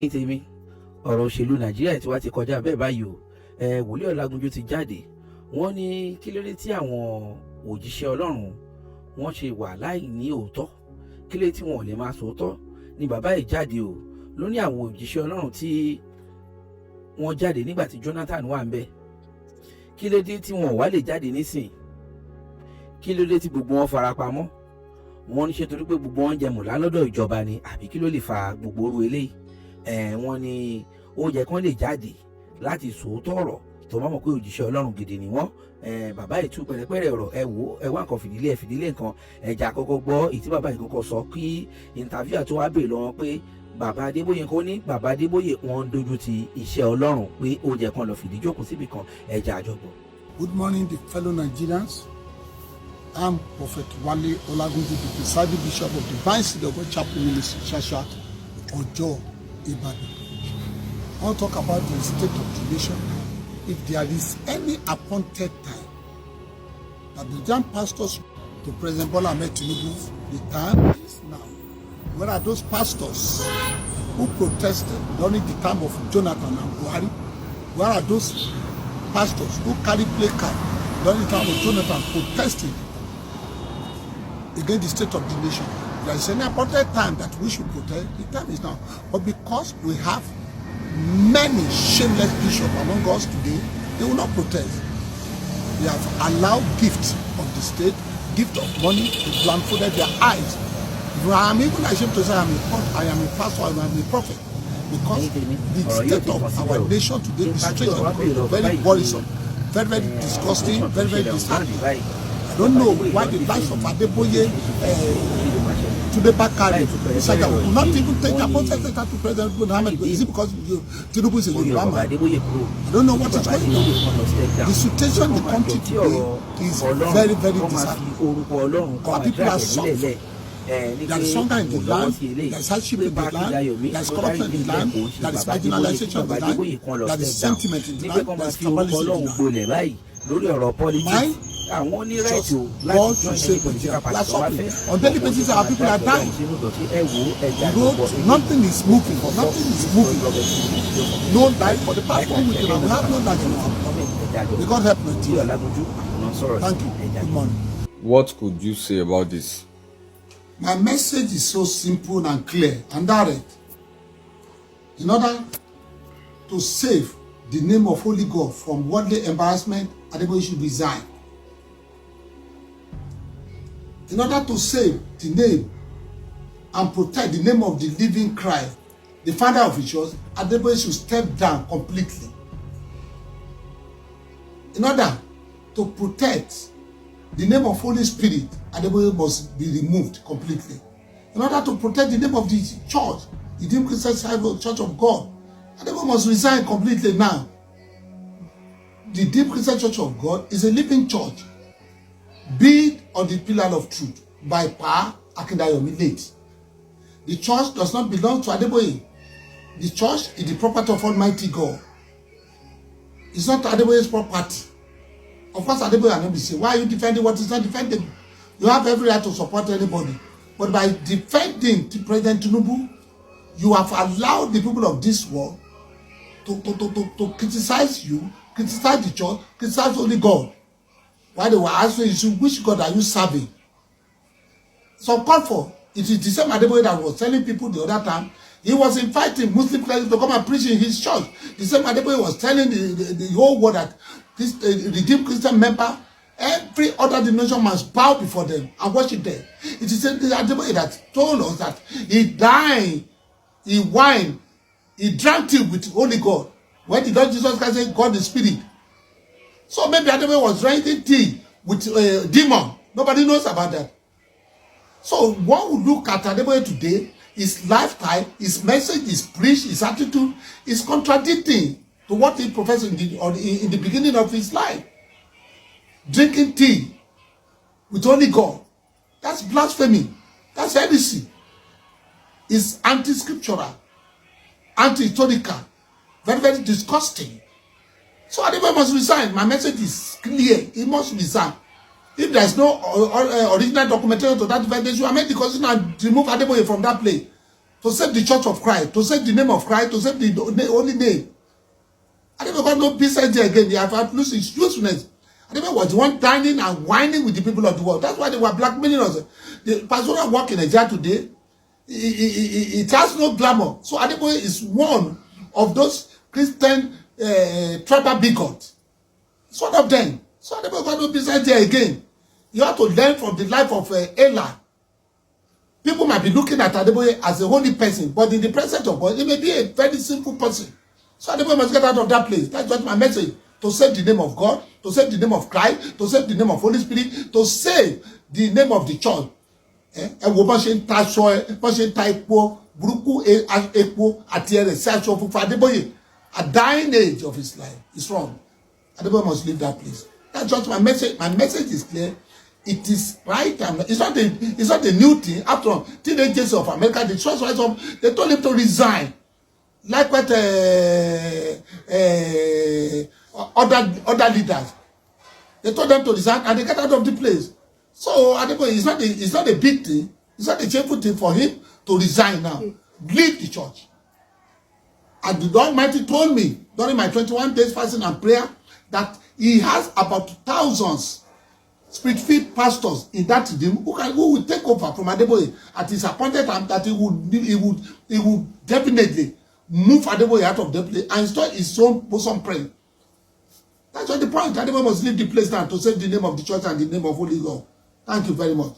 ní tèmi ọ̀rọ̀ òṣèlú Nàìjíríà tí wá ti kọjá bẹ́ẹ̀ báyìí o. Wòlíì Ọlágúnjú ti jáde, wọ́n ní kí ló dé tí àwọn òjíṣẹ́ Ọlọ́run wọ́n ṣe wà láì ní òótọ́, kí ló dé tí wọn ò lè máa sòótọ́. Ni bàbá yìí jáde o, ló ní àwọn òjíṣẹ́ Ọlọ́run tí wọ́n jáde nígbà tí Jonathan wà ń bẹ̀, kí ló dé tí wọn ò wá lè jáde nísìn, kí ló dé tí gbogbo wọn farapamọ́. Wọ́n ní ṣe torí pé gbogbo wọn jẹ mùlá lọ́dọ̀ ìjọba ni, àbí kí ló lè fa gbogbo orú eléyìí. Wọ́n ní ó yẹ kán lè jáde láti sòótọ́ ọ̀rọ̀ tó máa mọ̀ pé òjíṣẹ́ Ọlọ́run gidi ni wọ́n. Bàbá yìí tú pẹ̀rẹ̀pẹ̀rẹ̀ ọ̀rọ̀, ẹ wá nǹkan fìdílé nǹkan, ẹ̀jẹ̀ àkọ́kọ́ gbọ́ èyí tí bàbá yìí kọ́kọ́ sọ kí ìntàfíà tó wá bèèrè lọ́wọ́ pé bàbá Adébóyè kò ní bàbá Adébóyè wọ́n ń dojú ti iṣẹ́ Ọlọ́run pé ó jẹ́ kán lọ fìdí jókòó síbì kan, ẹ̀jẹ̀ àjọgbọ̀. Good morning, the fellow Nigerians. I'm Prophet Wale Olagunju, the presiding bishop of Divine Seed of God Chapel Ministry, Shasha, Ojo, Ibadan. I want to talk about the state of the nation. If there is any appointed time that the Nigerian pastors to President Bola Ahmed Tinubu, the time is now. Where are those pastors who protested during the time of Jonathan and Buhari? Where are those pastors who carry placard during the time of Jonathan protesting against the state of the nation? There is an appointed time that we should protest. The time is now. But because we have many shameless bishops among us today, they will not protest. They have allowed gifts of the state, gift of money to blindfold their eyes. I am even ashamed to say I am a pastor, I am a prophet, because the state of our nation today is strange, very worrisome, very, very disgusting, very, very disheartening. I don't know why the likes of Adeboye, Tunde Bakare, will not even take appointment to President Mohammed. Is it because Tinubu is a Yoruba man? I don't know what is going on. The situation in the country today is very, very disheartening. Our people are suffering. There is hunger in the land, there is hardship in the land, there is corruption in the land, there is marginalization in the land, there is sentiment in the land, there is tribalism in the land. Why? God to save Nigeria. We are suffering. On daily basis, our people are dying. Nothing is moving. Nothing is moving. No life for the past 1 week. We have no life. May God help Nigeria. Thank you. Good morning. What could you say about this? My message is so simple and clear and direct. In order to save the name of Holy God from worldly embarrassment, Adeboye should resign. In order to save the name and protect the name of the living Christ, the founder of the church, Adeboye should step down completely. In order to protect the name of Holy Spirit, Adeboye must be removed completely. In order to protect the name of the church, the Redeemed Christian Church of God, Adeboye must resign completely now. The Redeemed Christian Church of God is a living church, built on the pillar of truth by Pa Akindayomi late. The church does not belong to Adeboye. The church is the property of Almighty God. It's not Adeboye's property. Of course, Adeboye are not be saying, why are you defending what is not defendable? You have every right to support anybody. But by defending President Tinubu, you have allowed the people of this world to criticize you, criticize the church, criticize only God. Why they were asking you, which God are you serving? So call for, it is the same Adeboye that was telling people the other time, he was inviting Muslim Christians to come and preach in his church. The same Adeboye was telling the whole world that this Redeemed Christian member, every other denomination must bow before them and worship them. It is the Adeboye that told us that he dined, he wined, he drank tea with Holy God. When the Lord Jesus Christ said God is spirit. So maybe Adeboye was drinking tea with a demon. Nobody knows about that. So one would look at Adeboye today, his lifestyle, his message, his preach, his attitude is contradicting to what he professed in the beginning of his life. Drinking tea with only God. That's blasphemy. That's heresy. It's anti-scriptural, anti-historical, very, very disgusting. So Adeboye must resign. My message is clear. He must resign. If there is no original documentation to that effect, they should amend the constitution and remove Adeboye from that place. to save the church of Christ, to save the name of Christ, to save the holy name. Adeboye got no peace again. They have lost his usefulness. Adeboye was the one dining and whining with the people of the world. That's why they were blackmailing us. The pastoral work in Nigeria today, it has no glamour. So Adeboye is one of those Christian tribal bigots. It's one of them. So Adeboye got no peace again. You have to learn from the life of Ella. People might be looking at Adeboye as a holy person, but in the presence of God, he may be a very simple person. So Adeboye must get out of that place. That's just my message. To save the name of God, to save the name of Christ, to save the name of Holy Spirit, to save the name of the church. And wo bá ṣe ń ta aṣọ, bá ṣe ń ta epo, burúkú epo àti ẹrẹ̀ sí aṣọ funfun Adeboye at dying age of his life. It's wrong. Adeboye must leave that place. That's just my message. My message is clear. It is right and it's not a new thing. After all, teenagers of America, the church rise up, they told him to resign. Like what other leaders, they told them to resign and they get out of the place. So Adeboye, it's not a big thing, it's not a shameful thing for him to resign now, leave the church. And the Almighty told me during my 21 days fasting and prayer that he has about thousands spirit-filled pastors in that redeem who will take over from Adeboye at his appointed time, that he would definitely move Adeboye out of the place and install his own bosom prayer. That's what the point. Adeboye must leave the place now to save the name of the church and the name of Holy God. Thank you very much.